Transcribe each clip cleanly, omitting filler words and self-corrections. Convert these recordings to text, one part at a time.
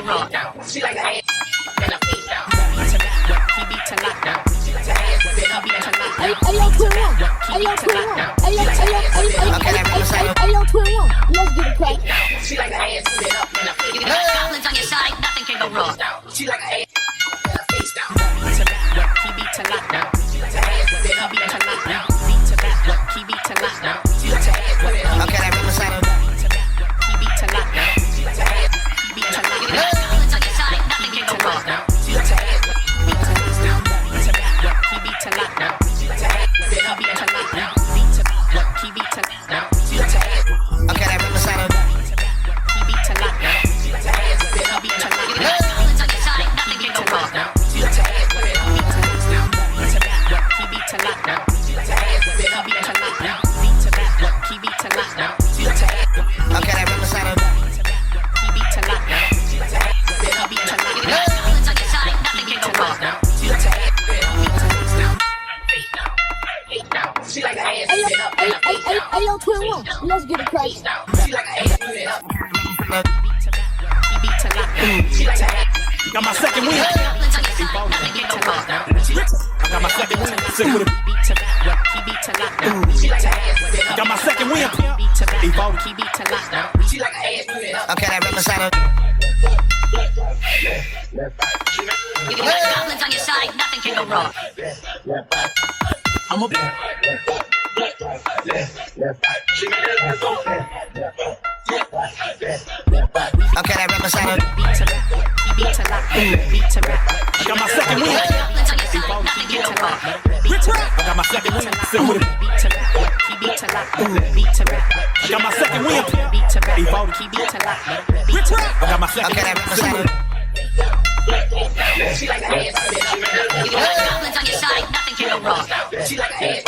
wrong. She like ass and a face down. He beat to knock down. She like ass and a beat to knock down. Ayo, Twin One. Ayo, Twin One. Ayo, Twin One. Let's get it cracked. She like ass and a face down. You got goblins on your side, nothing can go wrong. She like ass and a face down. He beat to knock down. She like ass and a Beat to knock down. Beat to back. He beat to knock down. She like ass and a Okay, that rhythm sound. He beat to knock down. she like ass He beat to knock You down. got goblins on your side, nothing can go wrong. she like ass Beat to knock down. He beat to knock down. she like ass He beat to knock down. Beat to he beat to knock down. she like ass Okay, that rhythm sound. He beat to knock down. she like ass He beat to knock You down. got goblins on your side, nothing can go wrong. she like ass He beat to knock down. she like ass He beat to knock down. Beat to back. He beat to knock down. she like ass Okay, that rhythm sound. He beat to knock down. she like ass He beat to knock You down. got goblins on your side, nothing can go wrong. she like ass she like ass Ayo, Twin One. Let's get it cracked. she like ass He beat to knock down. she like ass Got my second win. Goblins on your side, nothing can go wrong. I got my second win. Sick with it. Beat to back. He beat to knock down. she like ass Got my second win. Beat to back. He beat to knock down. she like ass Okay, that rhythm sound. You got goblins on your side, nothing can go wrong. I'm a Okay, that rhythm sound. Beat to back. He beat to knock down. Beat to back. got my second win. Goblins on your side, nothing can go wrong. I got my second win. Sick with it. Beat to back. He beat to knock down. Beat to back. I got my second win. Beat to back. He beat to knock down. Beat to back. I got my second Okay, that win. rhythm Sick with sound. it. she like ass You got goblins on your side, nothing can go wrong. she like ass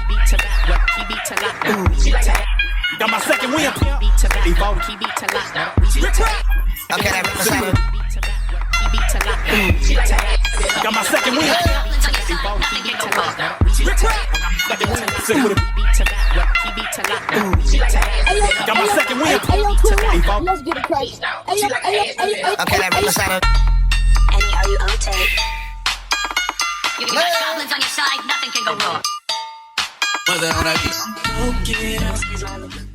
Beat to back. He beat to knock down. she like ass Got my second win. Beat to back. He beat to knock down. Okay, that rhythm sound. Beat to back. He beat to knock down. she like ass Got my second win. Goblins on your side, nothing can go wrong. Second win. Sick with it. Beat to back. He beat to knock down. she like ass Got my second win. Ayo, Twin One. Let's get it cracked. Okay, that rhythm sound. Eddie, are you on tape? You got goblins on your side, nothing can go wrong. Mother on that beat.